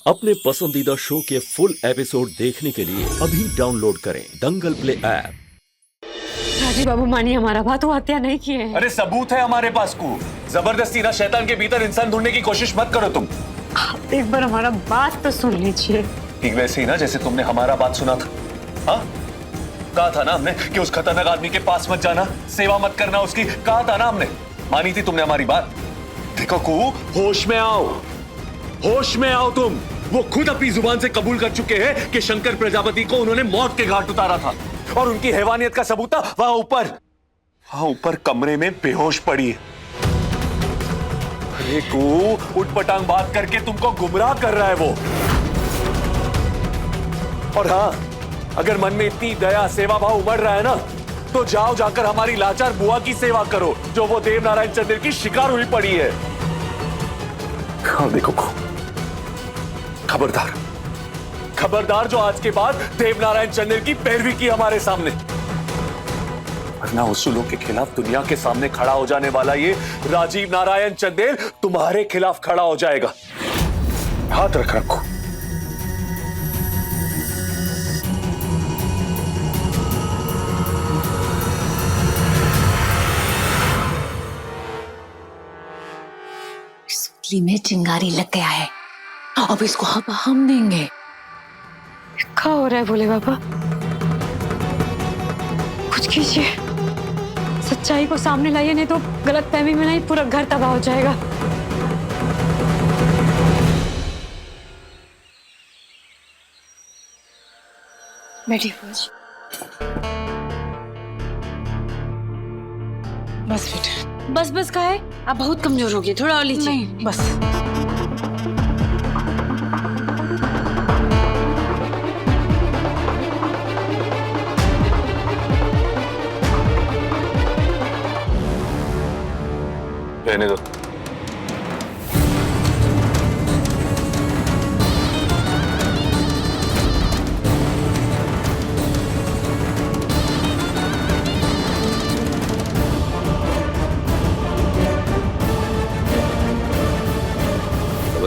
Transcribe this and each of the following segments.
अपने पसंदीदा शो के फुल एपिसोड देखने के लिए अभी डाउनलोड करें दंगल प्ले ऐप। राजीव बाबू मानिए हमारा बात, वो हत्या नहीं किए हैं। अरे सबूत है हमारे पास को। जबरदस्ती ना शैतान के भीतर इंसान ढूंढने की कोशिश मत करो तुम। आप एक बार हमारा बात तो सुन लीजिए। ठीक वैसे ही ना जैसे तुमने हमारा बात सुना था। हाँ कहा था ना हमने कि उस खतरनाक आदमी के पास मत जाना, सेवा मत करना उसकी। कहा था ना हमने, मानी थी तुमने हमारी बात। देखो कू, होश में आओ, होश में आओ तुम। वो खुद अपनी जुबान से कबूल कर चुके हैं कि शंकर प्रजापति को उन्होंने मौत के घाट उतारा था और उनकी हैवानियत का सबूत था वहां ऊपर कमरे में बेहोश पड़ी है। अरे कू, उठपटांग बात करके तुमको गुमराह कर रहा है वो। और हाँ, अगर मन में इतनी दया सेवा भाव उमड़ रहा है ना, तो जाओ जाकर हमारी लाचार बुआ की सेवा करो जो वो देव नारायण चंद्र की शिकार हुई पड़ी है। हाँ देखो कू, खबरदार खबरदार जो आज के बाद देव नारायण चंद्र की पैरवी की हमारे सामने, वरना उसूलों के खिलाफ दुनिया के सामने खड़ा हो जाने वाला ये राजीव नारायण चंदेल तुम्हारे खिलाफ खड़ा हो जाएगा। हाथ रखो। सूली में चिंगारी लग गया है, अब इसको हम देंगे। क्या हो रहा है भोले बाबा, कुछ कीजिए, सच्चाई को सामने लाइए, नहीं तो गलतफहमी में नहीं पूरा घर तबाह हो जाएगा। बैठिए बस बेटा, बस का है, आप बहुत कमजोर हो गए, थोड़ा और लीजिए। नहीं बस। रहने दो।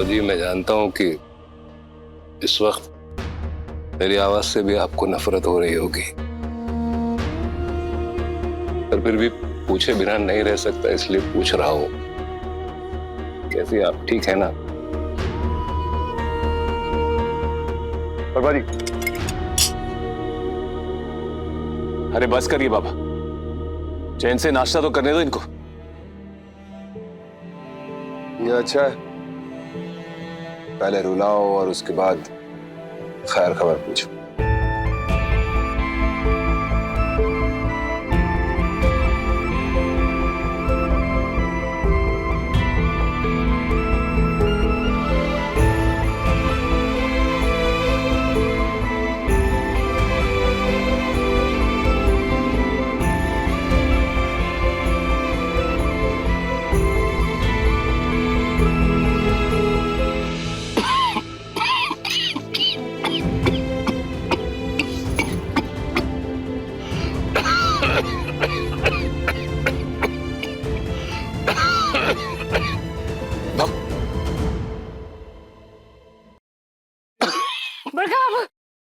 जी मैं जानता हूं कि इस वक्त मेरी आवाज से भी आपको नफरत हो रही होगी, पर फिर भी पूछे बिना नहीं रह सकता, इसलिए पूछ रहा हूं। कैसी आप ठीक है ना? बाबा जी, अरे बस करिए बाबा, चैन से नाश्ता तो करने दो इनको। ये अच्छा है, पहले रुलाओ और उसके बाद खैर खबर पूछो।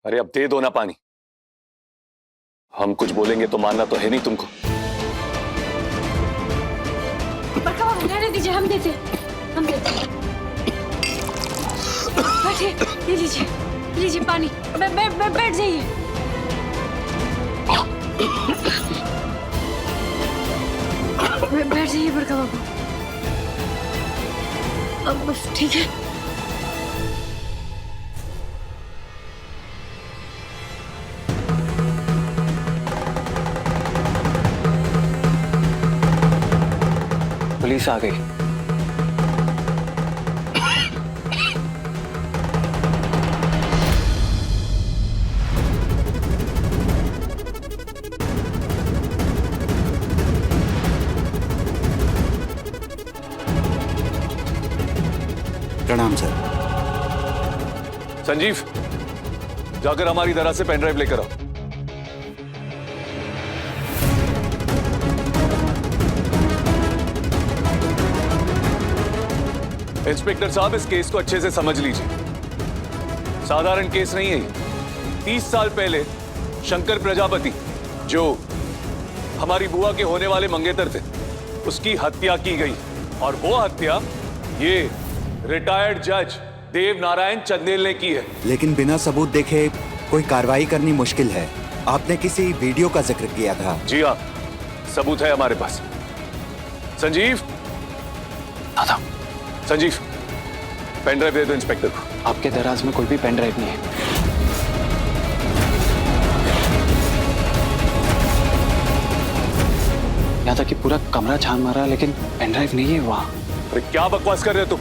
अरे अब दे दो ना पानी, हम कुछ बोलेंगे तो मानना तो है नहीं तुमको। रहने दीजिए, हम देते। बैठिए, ये लीजिए पानी, बैठ जाइए। बैठ जाइए बड़का बाबू, अब बस ठीक है। पुलिस आ गई। प्रणाम सर। संजीव, जाकर हमारी तरह से पेन ड्राइव लेकर आओ। इंस्पेक्टर साहब, इस केस को अच्छे से समझ लीजिए। साधारण केस नहीं है। 30 साल पहले शंकर प्रजापति, जो हमारी बुआ के होने वाले मंगेतर थे, उसकी हत्या की गई और वो हत्या ये रिटायर्ड जज देव नारायण चंदेल ने की है। लेकिन बिना सबूत देखे कोई कार्रवाई करनी मुश्किल है। आपने किसी वीडियो का जिक्र किया था। जी हाँ, सबूत है हमारे पास। संजीव, दादा, संजीव, पेन ड्राइव दे दो इंस्पेक्टर को। आपके दराज में कोई भी पेन ड्राइव नहीं है। यहाँ तक कि पूरा कमरा छान मारा लेकिन पेन ड्राइव नहीं है वहाँ। अरे क्या बकवास कर रहे हो तुम?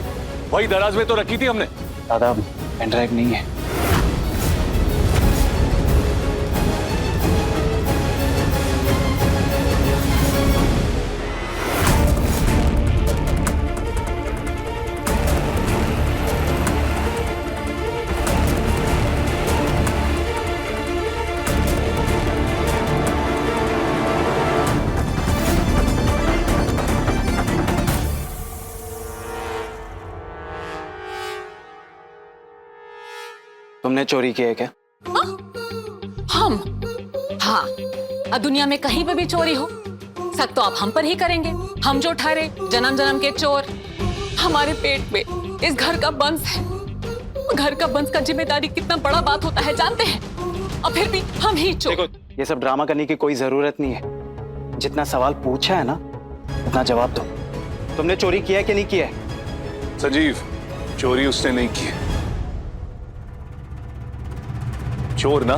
वही दराज में तो रखी थी हमने। दादा, पेन ड्राइव नहीं है। तुमने चोरी की है क्या? हम? हाँ, दुनिया में कहीं पे भी चोरी हो, शक तो आप हम पर ही करेंगे। हम जो ठहरे जन्म जन्म के चोर। हमारे पेट में इस घर का वंश है। घर का वंश का जिम्मेदारी कितना बड़ा बात होता है जानते हैं? और फिर भी हम ही चोर। देखो, ये सब ड्रामा करने की कोई जरूरत नहीं है। जितना सवाल पूछा है ना, उतना जवाब दो। तुमने चोरी किया है कि नहीं किया है? संजीव, चोरी उसने नहीं की है। चोर ना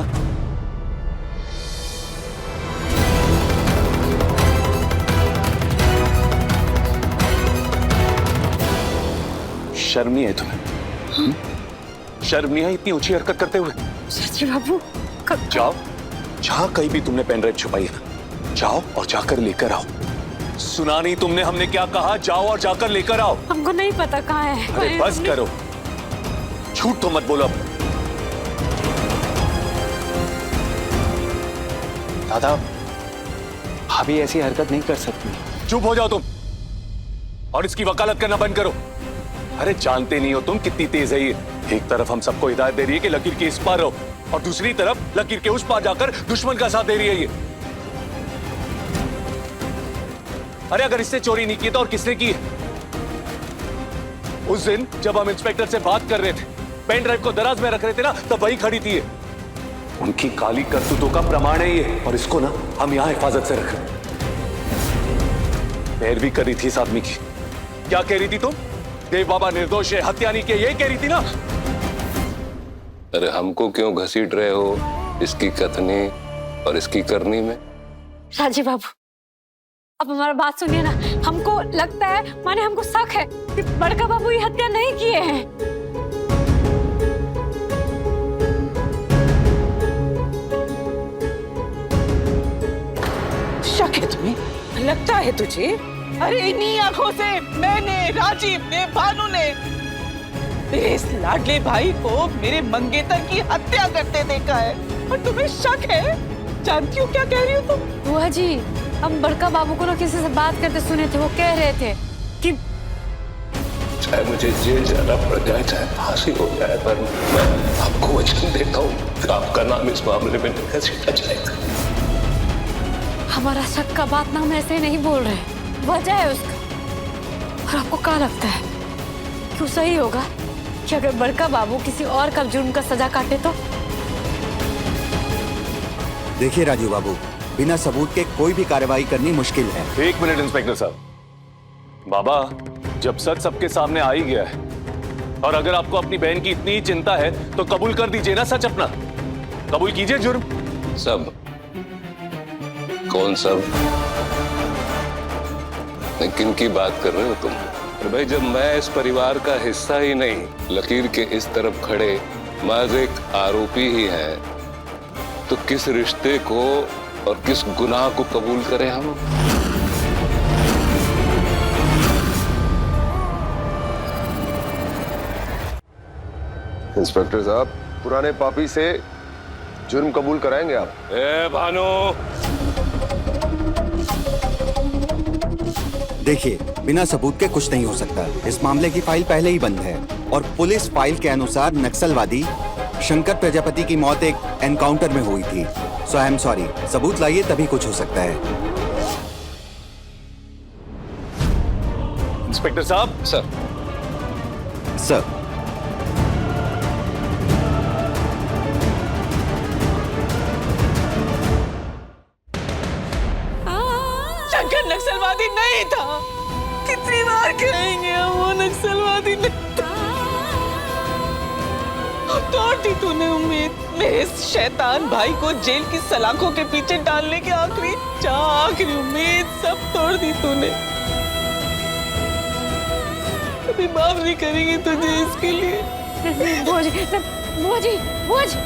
शर्म नहीं है तुम्हें? शर्म नहीं है इतनी ऊंची हरकत करते हुए? चाची बाबू, जाओ, जहां कहीं भी तुमने पेन ड्राइव छुपाई है ना, जाओ और जाकर लेकर आओ। सुना नहीं तुमने हमने क्या कहा? जाओ और जाकर लेकर आओ। हमको नहीं पता कहाँ है। अरे बस करो, झूठ तो मत बोलो। दादा, भाभी ऐसी हरकत नहीं कर सकती। चुप हो जाओ तुम और इसकी वकालत करना बंद करो। अरे जानते नहीं हो तुम कितनी तेज है ये। एक तरफ हम सबको हिदायत दे रही है कि लकीर के इस पार रहो, और दूसरी तरफ लकीर के उस पार जाकर दुश्मन का साथ दे रही है ये। अरे अगर इसने चोरी नहीं की तो और किसने की है? उस दिन जब हम इंस्पेक्टर से बात कर रहे थे, पेन ड्राइव को दराज में रख रहे थे ना, तब वही खड़ी थी ये। उनकी काली करतूतों का प्रमाण है ये, और इसको ना हम यहां हिफाजत से रख रहे। पैरवी कर रही थी इस आदमी की। क्या कह रही थी तुम? देव बाबा निर्दोष है, हत्या नहीं की, यही कह रही थी ना? अरे हमको क्यों घसीट रहे हो इसकी कथनी और इसकी करनी में? राजी बाबू, अब हमारा बात सुनिए ना। हमको लगता है, माने हमको शक है कि बड़का बाबू ये हत्या नहीं किए हैं। शक है तुम्हें? लगता है तुझे? अरे इन्हीं आंखों से मैंने, राजीव ने, भानु ने मेरे इस लाडले भाई को मेरे मंगेतर की हत्या करते देखा है, और तुम्हें शक है? जानती हो क्या कह रही हो तुम? बुआ जी, हम बड़का बाबू को ना किसी से बात करते सुने थे। वो कह रहे थे कि चाहे मुझे जेल जाना पड़ जाए, चाहे फांसी हो जाए, पर मैं आपको वचन देता हूँ कि आपका नाम इस मामले में नहीं घसीटा जाएगा। हमारा शक का बात ना हम ऐसे ही नहीं बोल रहे, वजह है उसका। और आपको क्या लगता है क्यों सही होगा कि अगर बड़का बाबू किसी और का जुर्म का सजा काटे तो? देखिए राजू बाबू, बिना सबूत के कोई भी कार्रवाई करनी मुश्किल है। 1 मिनट इंस्पेक्टर साहब। बाबा, जब सच सबके सामने आ ही गया है, और अगर आपको अपनी बहन की इतनी ही चिंता है, तो कबूल कर दीजिए ना सच अपना। कबूल कीजिए जुर्म। सब? कौन सब? किन की बात कर रहे हो तुम? अरे भाई, जब मैं इस परिवार का हिस्सा ही नहीं, लकीर के इस तरफ खड़े महज एक आरोपी ही है, तो किस रिश्ते को और किस गुनाह को कबूल करें हम? इंस्पेक्टर साहब, पुराने पापी से जुर्म कबूल कराएंगे आप? ए भानु, देखिए, बिना सबूत के कुछ नहीं हो सकता। इस मामले की फाइल पहले ही बंद है, और पुलिस फाइल के अनुसार नक्सलवादी शंकर प्रजापति की मौत एक एनकाउंटर में हुई थी। सो आई एम सॉरी, सबूत लाइए तभी कुछ हो सकता है। इंस्पेक्टर साहब। सर, सर, शंकर नक्सलवादी नहीं था। कितनी बार कहेंगे हम, वो नक्सलवादी नहीं था। तोड़ दी तूने उम्मीद। मेरे इस शैतान भाई को जेल की सलाखों के पीछे डालने की आखिरी उम्मीद सब तोड़ दी तूने। कभी माफ नहीं करेंगे तुझे इसके लिए। भोज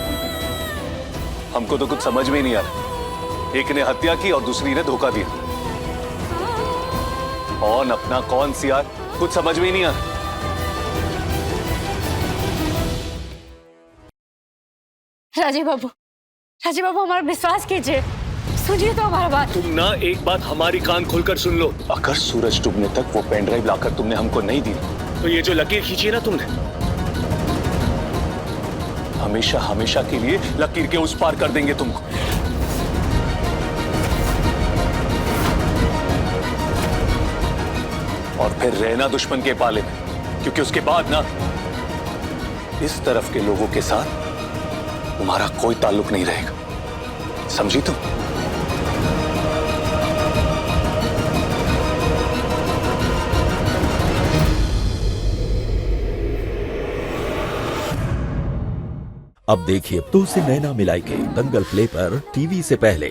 हमको तो कुछ समझ में नहीं आ रहा। एक ने हत्या की और दूसरी ने धोखा दिया। कौन अपना कौन सियार, कुछ समझ में ही नहीं आ रहा। राजीव बाबू हमारा विश्वास कीजिए, सुनिए तो हमारा बात। तुम ना एक बात हमारी कान खोलकर सुन लो। अगर सूरज डूबने तक वो पेन ड्राइव लाकर तुमने हमको नहीं दी तो ये जो लकीर खींची ना तुमने, हमेशा हमेशा के लिए लकीर के उस पार कर देंगे तुमको। और फिर रहना दुश्मन के पाले में, क्योंकि उसके बाद ना इस तरफ के लोगों के साथ तुम्हारा कोई ताल्लुक नहीं रहेगा, समझी तुम? अब देखिए तो से नैना मिलाई के दंगल प्ले पर टीवी से पहले।